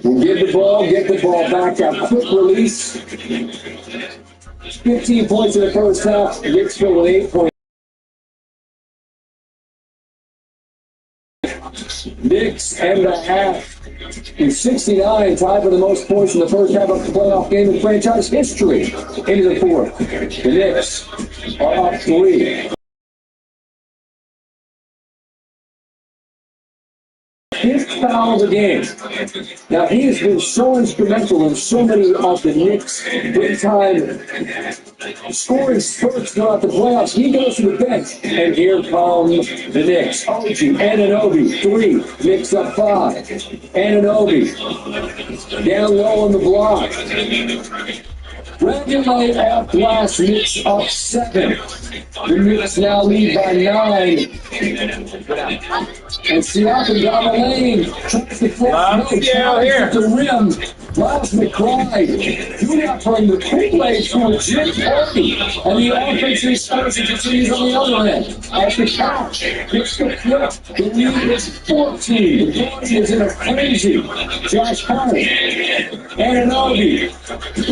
We'll get the ball back. Got quick release. 15 points in the first half. Hicksville with 8 points. Knicks end the half in 69, tied for the most points in the first half of the playoff game in franchise history. Into the fourth. The Knicks are up 3. Fifth foul of the game. Now, he has been so instrumental in so many of the Knicks' big-time scoring spurts throughout the playoffs. He goes to the bench, and here come the Knicks. OG, Anunoby, 3. Knicks up 5. Anunoby down low on the block. Regulate off glass, Knicks up 7. The Knicks now lead by 9. And Siakam down the lane. Tries to flip at the rim. Miles McBride. Do not bring the Kool-Aid for Jim Hardy. And the offensive starts and continues on the other end. At the couch. Gets the flip. The lead is 14. The party is in a frenzy. Josh Hart. Anunoby.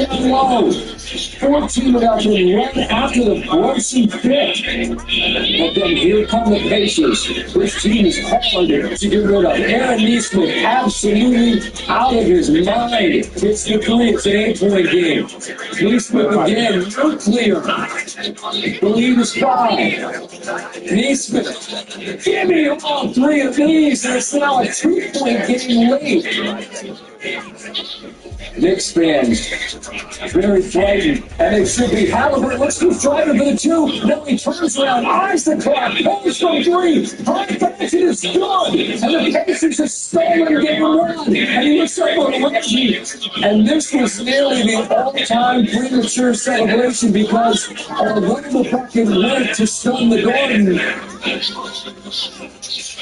Down low. 14 without the run after the Brunson pick. But then here come the Pacers. This team is hard to get rid of. Aaron Nesmith absolutely out of his mind. It's the 3. It's an 8-point game. Nesmith again, nuclear. The lead is 5. Nesmith, give me all 3 of these. And it's now a 2-point game late. Knicks fans very frightened, and they should be. Halliburton looks who's driving for the 2. Now he turns around, eyes the clock, goes from 3. High fashion is good, and the Pacers have stolen game 1. And he looks up on Reggie, and this was nearly the all-time premature celebration because although the bucket went to stun the Garden,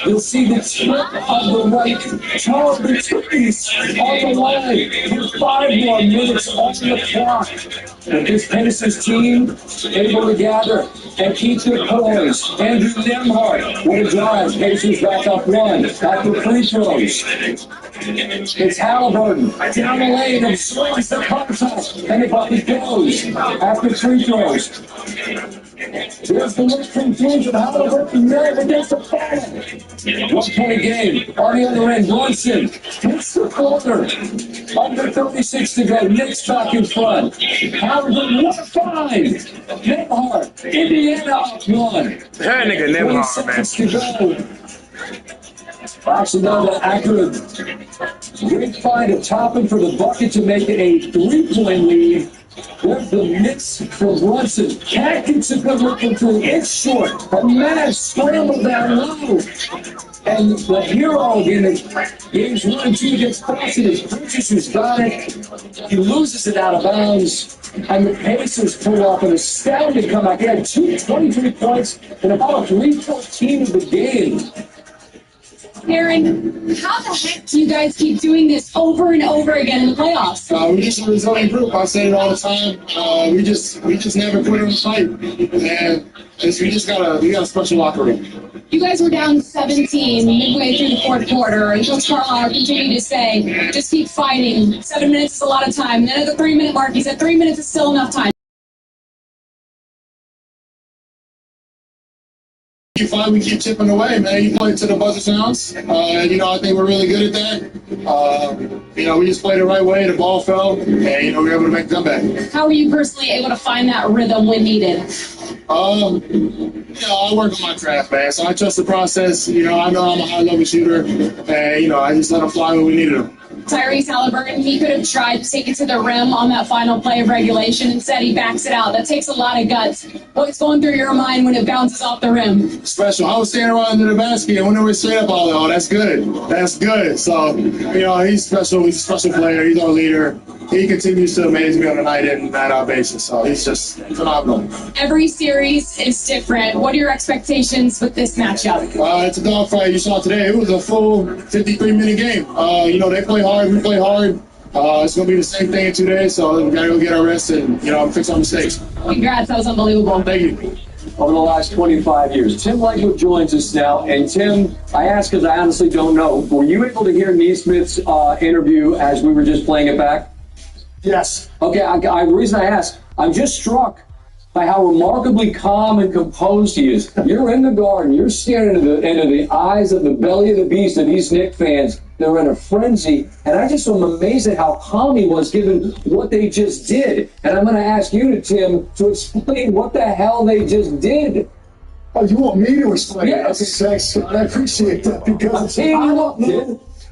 you'll see the tip of the right toe of the trees on the line with 5 more minutes on the clock. But this Pacers team able to gather and keep their poise. Andrew Nembhard, what a drive. Pacers back up 1 after free throws. It's Halliburton down the lane and swings the contact, and the bucket goes after free throws. There's the look from 3 from Halliburton. There against the ball. 1-point game. On the other end, Brunson hits the corner. Under 36 to go. Knicks back in front. Halliburton, what a find. Nembhard, Indiana up 1. That nigga Nembhard, man. 26 to go. Actually, now that accurate. Great find of Toppin for the bucket to make it a 3-point lead. There's the mix for Brunson. Tactics have been looking through. It's short. A mad scramble down low. And the hero in games 1 and 2 against Boston is Bridges, who's got it. He loses it out of bounds. And the Pacers pull off an astounding comeback. They had 23 points in about a 3-14 of the game. Aaron, how the heck do you guys keep doing this over and over again in the playoffs? We're just a resilient group. I say it all the time. We just never quit on the fight, and we got a special locker room. You guys were down 17 midway through the fourth quarter, and Coach Carlisle continued to say, just keep fighting. 7 minutes is a lot of time. Then at the 3-minute mark, he said 3 minutes is still enough time. You find we keep chipping away, man. You play to the buzzer sounds. I think we're really good at that. We just played the right way. The ball fell, and we were able to make the comeback. How were you personally able to find that rhythm when needed? I work on my craft, man. So I trust the process. I know I'm a high-level shooter, and I just let them fly when we needed them. Tyrese Halliburton, he could have tried to take it to the rim on that final play of regulation. Instead, he backs it out. That takes a lot of guts. What's going through your mind when it bounces off the rim? Special. I was standing right under the basket, and when they were straight up, all oh, that's good. That's good. So, he's special. He's a special player. He's our leader. He continues to amaze me on a night in, night out basis. So he's just phenomenal. Every series is different. What are your expectations with this matchup? It's a dogfight. You saw today. It was a full 53-minute game. They play hard. We play hard. It's going to be the same thing in 2 days. So we got to go get our rest and, fix our mistakes. Congrats. That was unbelievable. Thank you. over the last 25 years. Tim Legwood joins us now. And Tim, I ask because I honestly don't know, were you able to hear Neesmith's interview as we were just playing it back? Yes. Okay, the reason I ask, I'm just struck by how remarkably calm and composed he is. You're in the garden, you're staring into the eyes of the belly of the beast of these Knicks fans. They're in a frenzy, and I just am amazed at how calm he was given what they just did. And I'm going to ask you, Tim, to explain what the hell they just did. Oh, you want me to explain? Yes. I appreciate that because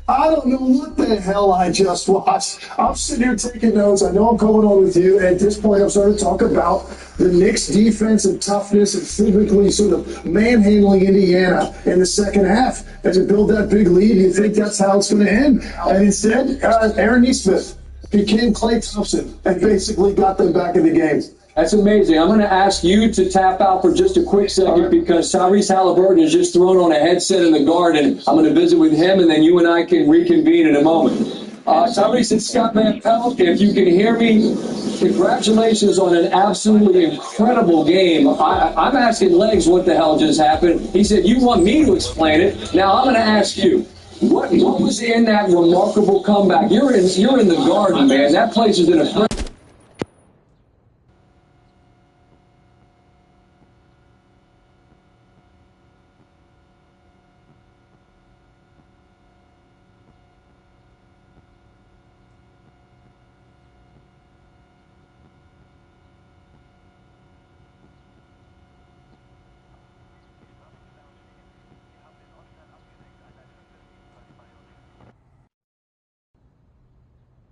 I don't know what the hell I just watched. I'm sitting here taking notes. I know I'm coming on with you. At this point, I'm starting to talk about the Knicks' defense and toughness and physically sort of manhandling Indiana in the second half. And to build that big lead, you think that's how it's going to end. And instead, Aaron Neesmith became Klay Thompson and basically got them back in the game. That's amazing. I'm going to ask you to tap out for just a quick second because Tyrese Halliburton has just thrown on a headset in the garden. I'm going to visit with him, and then you and I can reconvene in a moment. Tyrese and Scott Van Pelt, if you can hear me, congratulations on an absolutely incredible game. I'm asking Legs what the hell just happened. He said, you want me to explain it. Now I'm going to ask you. What was in that remarkable comeback? You're in the garden, man. That place is in a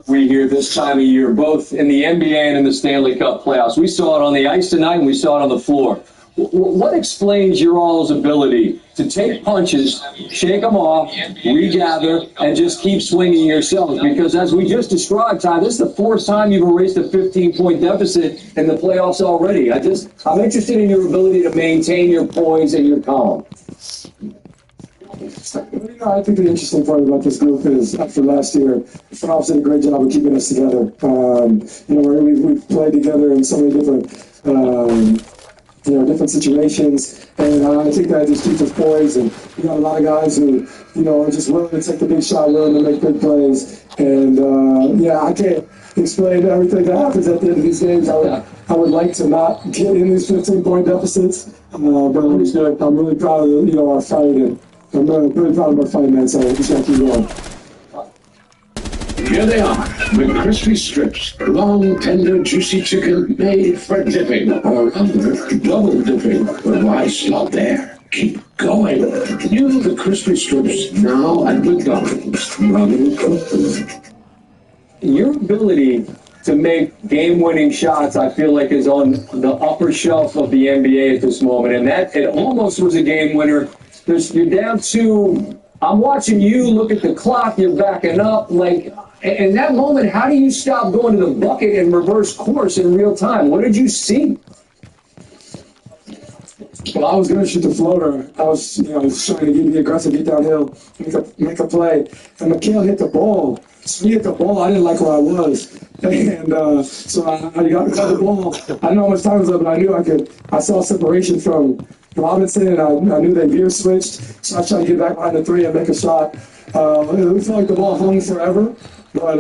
we hear this time of year, both in the NBA and in the Stanley Cup playoffs. We saw it on the ice tonight, and we saw it on the floor. What explains your all's ability to take punches, shake them off, regather, and just keep swinging yourselves? Because as we just described, Ty, this is the fourth time you've erased a 15-point deficit in the playoffs already. I'm interested in your ability to maintain your poise and your calm. I think the interesting part about this group is after last year, Phelps did a great job of keeping us together. We've played together in so many different, different situations, and I think that just keeps us poised. And we got a lot of guys who, are just willing to take the big shot, willing to make big plays. And I can't explain everything that happens at the end of these games. I would like to not get in these 15-point deficits, but I'm really proud of our fight, and I'm really proud of our fight, man. So just gotta keep going. Here they are, the crispy strips, long, tender, juicy chicken made for dipping, or rather, double dipping. But why stop there? Keep going. New the crispy strips now at McDonald's. Running cooked. Your ability to make game-winning shots, I feel like, is on the upper shelf of the NBA at this moment, and that it almost was a game winner. You're down 2. I'm watching you look at the clock. You're backing up. In that moment, how do you stop going to the bucket and reverse course in real time? What did you see? Well, I was going to shoot the floater. I was trying to be aggressive, get downhill, make a play. And McHale hit the ball. So he hit the ball. I didn't like where I was. And so I got the ball. I didn't know how much time was up, but I knew I could. I saw separation from Robinson, and I knew they veer switched. So I tried to get back behind the 3 and make a shot. It felt like the ball hung forever, but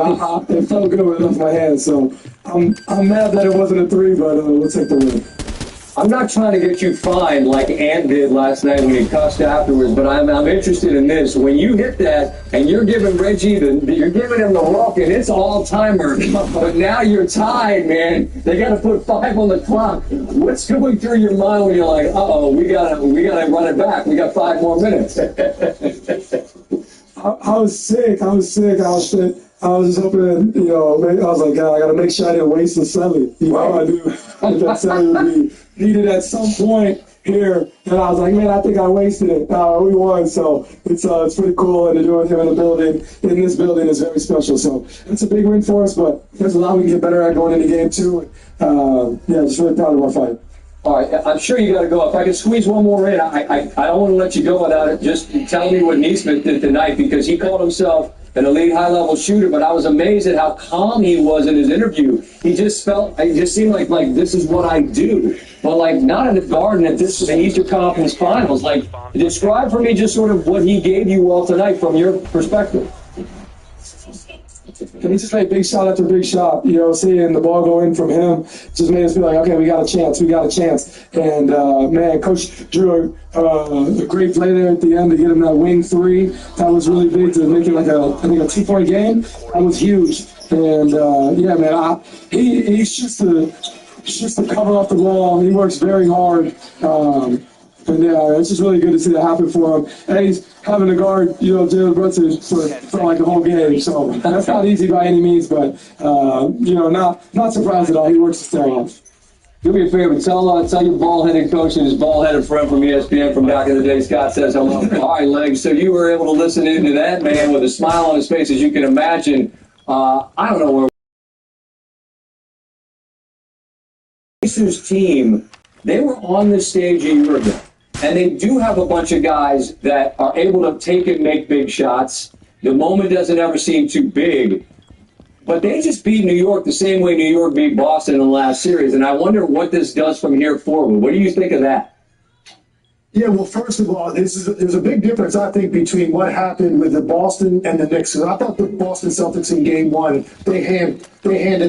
it felt good when it left my hands. So I'm mad that it wasn't a 3, but we'll take the win. I'm not trying to get you fined like Ant did last night when he cussed afterwards, but I'm interested in this. When you hit that and you're giving Reggie you're giving him the rock, and it's all-timer, but now you're tied, man. They got to put 5 on the clock. What's going through your mind when you're like, uh-oh, we gotta run it back. We got 5 more minutes. I was sick. I was just hoping, maybe I was like, God, I got to make sure I didn't waste the celly. I knew that celly would be needed at some point here. And I was like, man, I think I wasted it. We won, so it's pretty cool. And to do it with him in this building is very special. So it's a big win for us, but there's a lot we can get better at going into game 2. Just really proud of our fight. All right, I'm sure you got to go. If I could squeeze one more in, I don't want to let you go without it. Just telling me what Neesmith did tonight, because he called himself an elite high-level shooter, but I was amazed at how calm he was in his interview. He just seemed like this is what I do. but like not in the Garden at this the Eastern Conference Finals. Like, describe for me just sort of what he gave you all tonight from your perspective. He just made big shot after big shot. You know, seeing the ball go in from him just made us feel like, okay, we got a chance. And, man, Coach drew a great play there at the end to get him that wing three. That was really big to make it like a 2-point game. That was huge. And, yeah, man, he shoots to cover off the ball. He works very hard. And yeah, it's just really good to see that happen for him. And he's having to guard, you know, Jalen Brunson for like the whole game. So that's not easy by any means, but, you know, not surprised at all. He works his tail off. Do me a favor, tell your ball-headed coach and his ball-headed friend from ESPN from back in the day, Scott says hello. All right, Legs, so you were able to listen into that man with a smile on his face, as you can imagine. I don't know where Pacers team, they were on this stage a year ago. And they do have a bunch of guys that are able to take and make big shots. The moment doesn't ever seem too big. But they just beat New York the same way New York beat Boston in the last series. And I wonder what this does from here forward. What do you think of that? Yeah, well, first of all, there's a big difference, I think, between what happened with the Boston and the Knicks. Because I thought the Boston Celtics in Game 1, they handed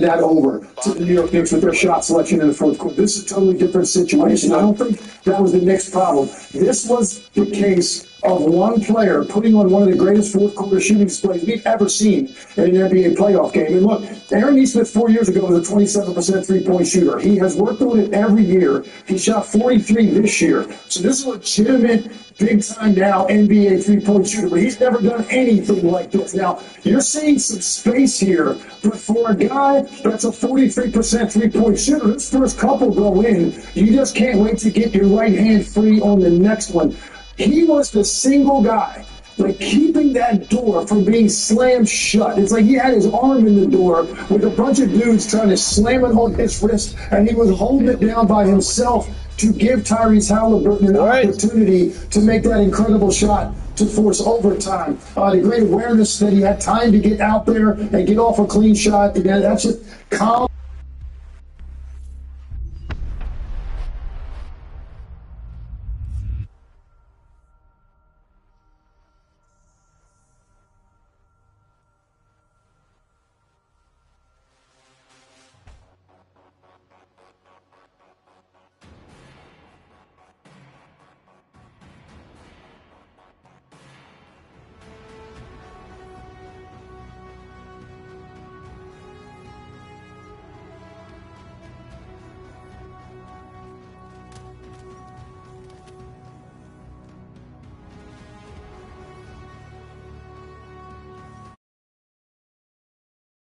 that over to the New York Knicks with their shot selection in the fourth quarter. This is a totally different situation. I don't think that was the Knicks' problem. This was the case of one player putting on one of the greatest fourth-quarter shooting displays we've ever seen in an NBA playoff game. And look, Aaron Nesmith 4 years ago was a 27% three-point shooter. He has worked on it every year. He shot 43 this year. So this is a legitimate, big-time now NBA three-point shooter. But he's never done anything like this. Now, you're seeing some space here, but for a guy that's a 43% three-point shooter, this first couple go in. You just can't wait to get your right hand free on the next one. He was the single guy, like, keeping that door from being slammed shut. It's like he had his arm in the door with a bunch of dudes trying to slam it on his wrist, and he was holding it down by himself to give Tyrese Halliburton an opportunity to make that incredible shot to force overtime. The great awareness that he had time to get out there and get off a clean shot. Again, that's just calm.